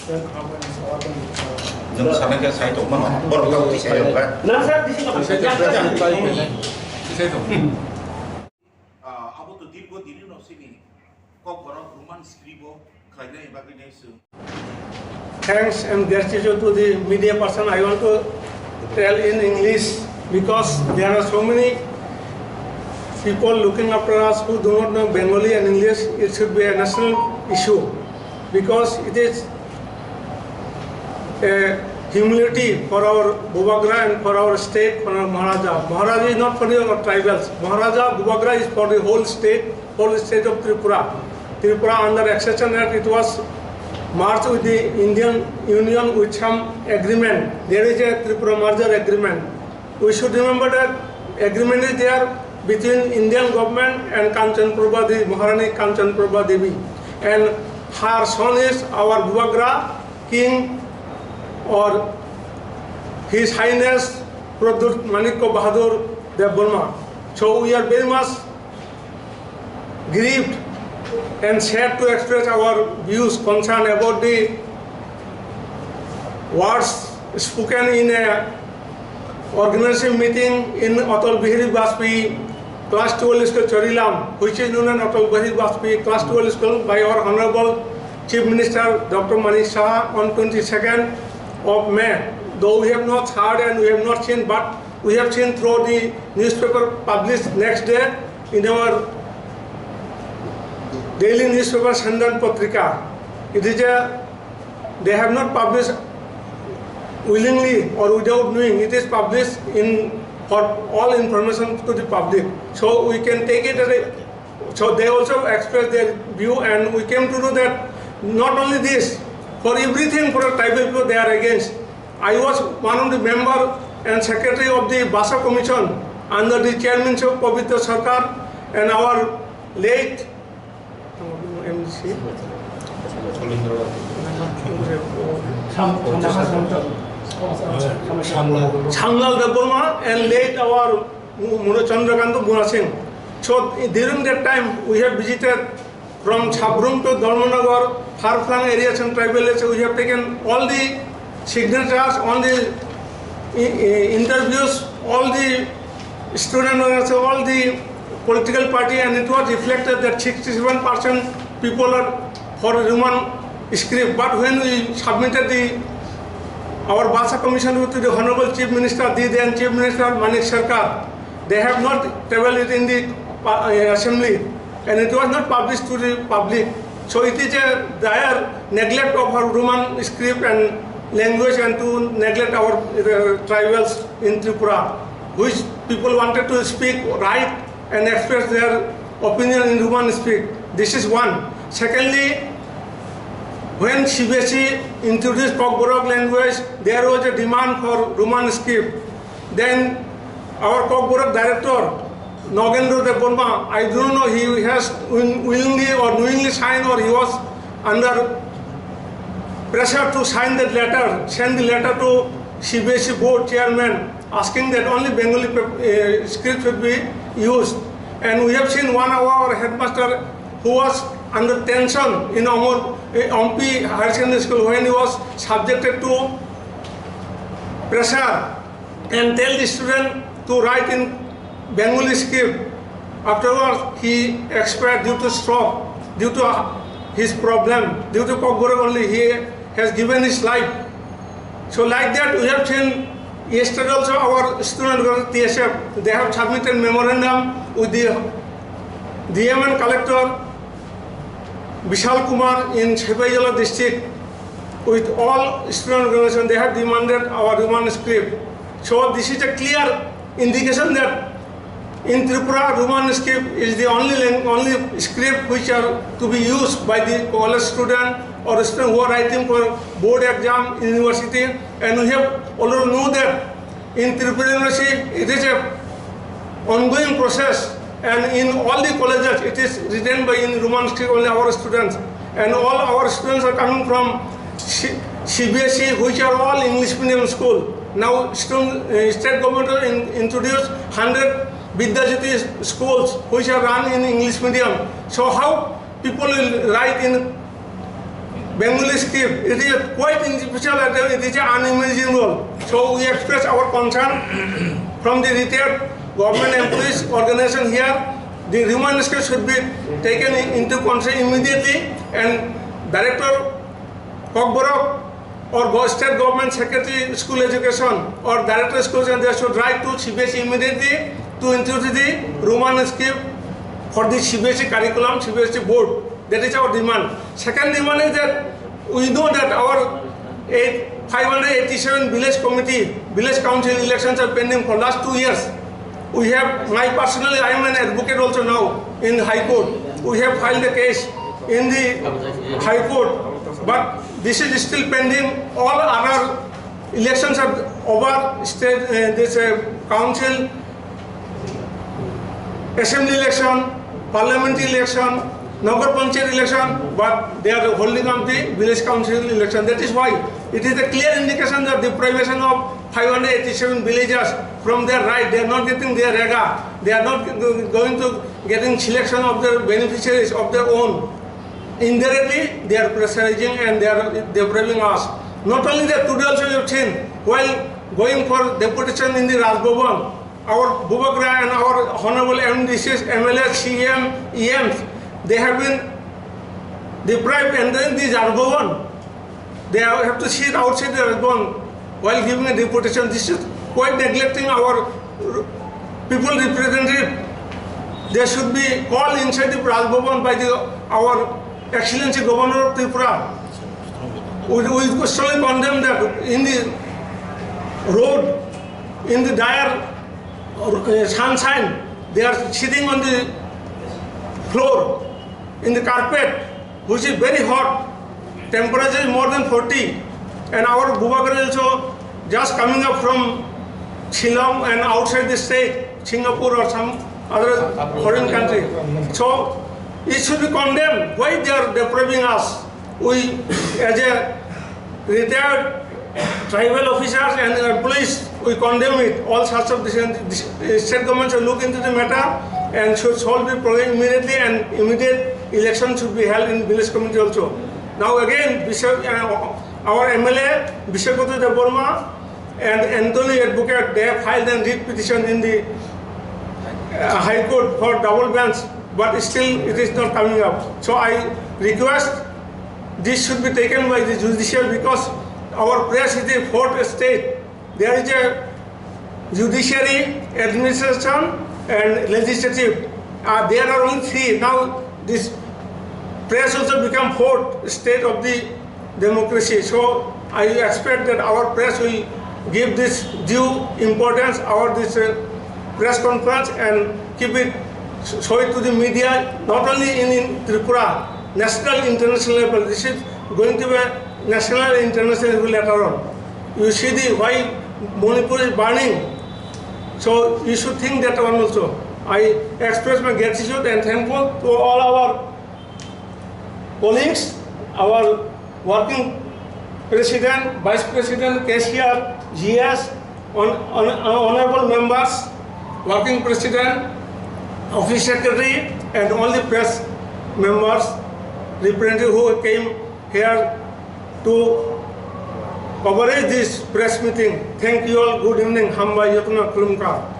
Dân sáng nay cái sai tổng mà nó bớt lâu thì sẽ được đấy. Nó sẽ đi vào sẽ Apa tu tipu diri no sini? Kau borong rumah skribo kerja yang bagi nesu. Thanks and gratitude to the media person. I want to tell in English because there are so many people looking after us who do not know Bengali and English. It should be a national issue because it is a humility for our Bubagra and for our state, for our Maharaja. Maharaja is not for the tribals. Maharaja Bubagra is for the whole state of Tripura. Tripura under accession act, it was merged with the Indian Union with some agreement. There is a Tripura merger agreement. We should remember that agreement is there between Indian government and Kanchanprabha Devi, Maharani Kanchanprabha Devi. And her son is our Bubagra king, or His Highness Pradut Manikko Bahadur Dev Burma. So we are very much grieved and sad to express our views concerned about the words spoken in a organization meeting in Atal Bihari Vajpayee Class 12 School Chorilam, which is known as Atal Bihari Vajpayee Class 12 School by our Honorable Chief Minister Dr. Manish Saha on 22nd of May. Though we have not heard and we have not seen, but we have seen through the newspaper published next day in our daily newspaper Sandan Patrika. It is they have not published willingly or without knowing. It is published for all information to the public. So we can take it as a, so they also express their view, and we came to know that not only this, for everything for a tribal people they are against. I was one of the member and secretary of the Basa Commission under the chairmanship of Pavitra Sarkar, and our late MC Changal Dev and late our Chandrakanta Guna Singh. So during that time we have visited from Chabrum to Dharmanagar, far-flung areas and tribal areas. We have taken all the signatures, all the interviews, all the students, all the political party, and it was reflected that 67% people are for Roman script. But when we submitted our Basa Commission to the Honorable Chief Minister, the then Chief Minister Manik Sarkar, they have not tabled it in the assembly, and it was not published to the public. So it is a dire neglect of our Roman script and language, and to neglect our tribals in Tripura, which people wanted to speak right and express their opinion in Roman speak. This is one. Secondly, when CBSE introduced Kokborok language, there was a demand for Roman script. Then our Kokborok director, Nagendra Dev Burma, I don't know he has willingly or knowingly signed, or he was under pressure to sign that letter, send the letter to CBSE board chairman asking that only Bengali script should be used. And we have seen one of our headmaster who was under tension in Ampi Higher Secondary School when he was subjected to pressure and tell the student to write in Bengali script. Afterwards, he expired due to stroke, due to his problem, due to Kokborok only, he has given his life. So like that, we have seen yesterday also our student TSF, they have submitted memorandum with the DM and collector Vishal Kumar in Sepaijala district. With all student organizations, they have demanded our Roman script. So this is a clear indication that in Tripura, Roman script is the only script which are to be used by the college student or student who are writing for board exam in university. And we have already know that in Tripura University, it is a ongoing process, and in all the colleges, it is written by in Roman script only our students. And all our students are coming from CBSE, which are all English medium school. Now, state government introduced 100 Vidyajyoti schools which are run in English medium. So how people will write in Bengali script. It is quite insufficient and it is unimaginable. So we express our concern from the retired government employees organization here. The human script should be taken into consideration immediately, and Director Kokborok or State Government Secretary School Education or Director Schools, and they should write to CBSE immediately to introduce the Roman script for the CBSE curriculum, CBSE board. That is our demand. Second demand is that we know that our 587 village committee, village council elections are pending for last 2 years. We have, I am an advocate also now in High Court. We have filed a case in the High Court, but this is still pending. All other elections are over. State, this council, assembly election, parliamentary election, Nagar Panchayat election, but they are holding up the village council election. That is why it is a clear indication that the deprivation of 587 villagers from their right, they are not getting their rega, they are not going to getting selection of their beneficiaries of their own. Indirectly, they are pressurizing and they are depriving us. Not only that, today also you have seen, while going for deputation in the Raj Bhavan, our Bubagra and our honorable MDCs, MLAs, CM, EMs, they have been deprived, and then the Raj Bhavan, they have to sit outside the Raj Bhavan while giving a deputation. This is quite neglecting our people representative. They should be called inside the Raj Bhavan by our Excellency Governor of Tiprasa. We strongly condemn that in the road, in the dire sunshine, they are sitting on the floor, in the carpet, which is very hot. Temperature is more than 40. And our Bubagar is also just coming up from Shillong and outside the state, Singapore or some other foreign country. So it should be condemned. Why they are depriving us? We, as a retired tribal officers and employees, we condemn it. All sorts of the state government should look into the matter and should solve the problem immediately, and immediate election should be held in village community also. Now again, our MLA, Bishakoti Deborma and Anthony Advocate, they have filed a writ petition in the High Court for double bench, but still it is not coming up. So I request this should be taken by the judicial, because our press is the fourth state. There is a judiciary, administration and legislative. There are only three. Now this press also become fourth state of the democracy. So I expect that our press will give this due importance, this press conference, and keep it, show it to the media, not only in Tripura, national, international level. This is going to be a national and international level later on. You see why Manipur is burning. So you should think that one also. I express my gratitude and thankful to all our colleagues, our working president, vice president, cashier, GS, honorable members, working president, office secretary, and all the press members, representatives who came here to coverage this press meeting. Thank you all. Good evening. Hamba Yatna Kulumka.